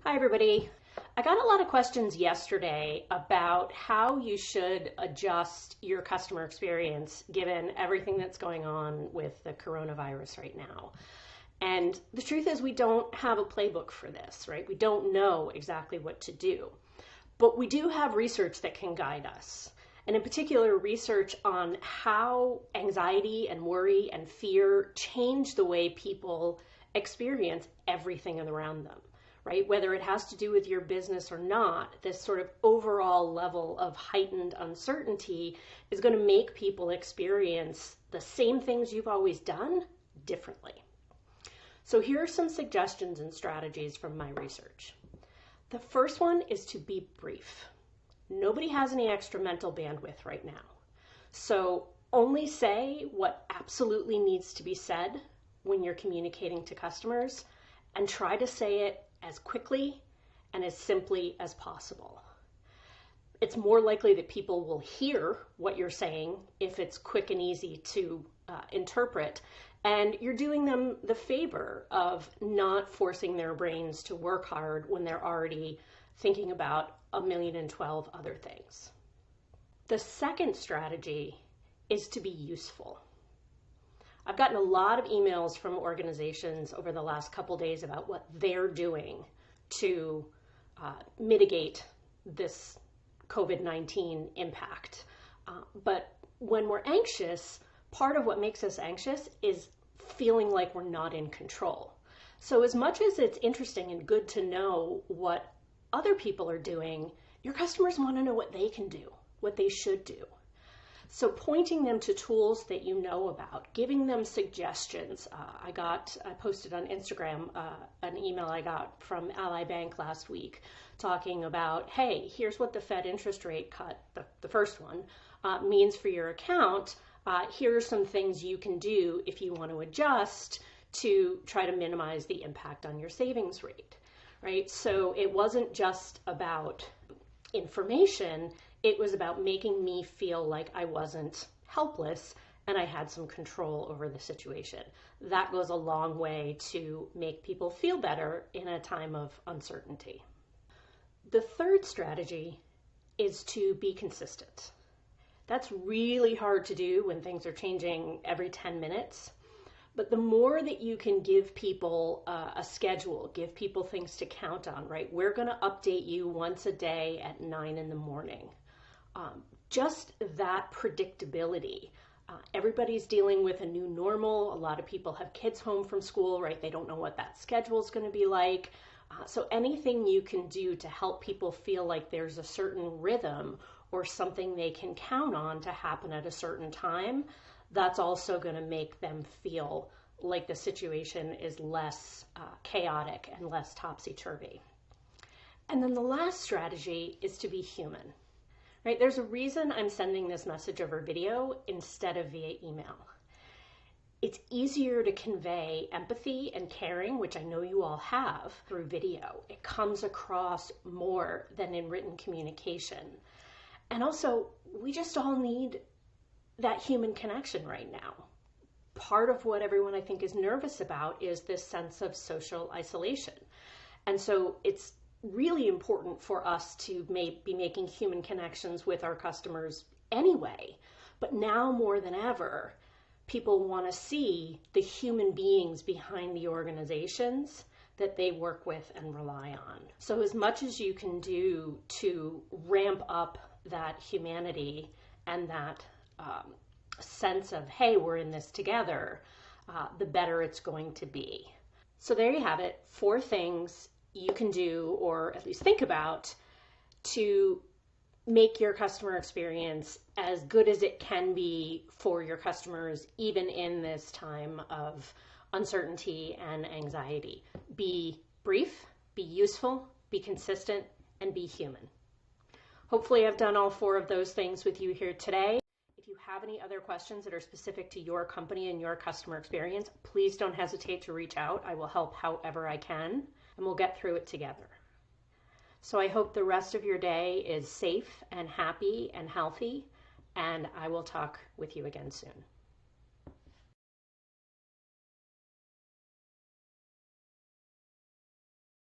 Hi, everybody. I got a lot of questions yesterday about how you should adjust your customer experience given everything that's going on with the coronavirus right now. And the truth is we don't have a playbook for this, right? We don't know exactly what to do, but we do have research that can guide us. And in particular, research on how anxiety and worry and fear change the way people experience everything around them. Right? Whether it has to do with your business or not, this sort of overall level of heightened uncertainty is going to make people experience the same things you've always done differently. So here are some suggestions and strategies from my research. The first one is to be brief. Nobody has any extra mental bandwidth right now. So only say what absolutely needs to be said when you're communicating to customers, and try to say it as quickly and as simply as possible. It's more likely that people will hear what you're saying if it's quick and easy to interpret, and you're doing them the favor of not forcing their brains to work hard when they're already thinking about 1,012 other things. The second strategy is to be useful. I've gotten a lot of emails from organizations over the last couple days about what they're doing to mitigate this COVID-19 impact. But when we're anxious, part of what makes us anxious is feeling like we're not in control. So as much as it's interesting and good to know what other people are doing, your customers want to know what they can do, what they should do. So pointing them to tools that you know about, giving them suggestions. I posted on Instagram an email I got from Ally Bank last week talking about, hey, here's what the Fed interest rate cut, the first one, means for your account. Here are some things you can do if you want to adjust to try to minimize the impact on your savings rate, right? So it wasn't just about information. It was about making me feel like I wasn't helpless and I had some control over the situation. That goes a long way to make people feel better in a time of uncertainty. The third strategy is to be consistent. That's really hard to do when things are changing every 10 minutes. But the more that you can give people a schedule, give people things to count on, right? We're going to update you once a day at 9 in the morning. Just that predictability. Everybody's dealing with a new normal. A lot of people have kids home from school, right? They don't know what that schedule is going to be like. So anything you can do to help people feel like there's a certain rhythm or something they can count on to happen at a certain time, that's also going to make them feel like the situation is less chaotic and less topsy-turvy. And then the last strategy is to be human. Right? There's a reason I'm sending this message over video instead of via email. It's easier to convey empathy and caring, which I know you all have, through video. It comes across more than in written communication. And also, we just all need that human connection right now. Part of what everyone I think is nervous about is this sense of social isolation. And so it's really important for us to be making human connections with our customers anyway. But now more than ever, people want to see the human beings behind the organizations that they work with and rely on. So as much as you can do to ramp up that humanity and that sense of, hey, we're in this together, the better it's going to be. So there you have it, 4 things you can do, or at least think about, to make your customer experience as good as it can be for your customers, even in this time of uncertainty and anxiety. Be brief, be useful, be consistent, and be human. Hopefully I've done all 4 of those things with you here today. If you have any other questions that are specific to your company and your customer experience, please don't hesitate to reach out. I will help however I can, and we'll get through it together. So I hope the rest of your day is safe and happy and healthy, and I will talk with you again soon.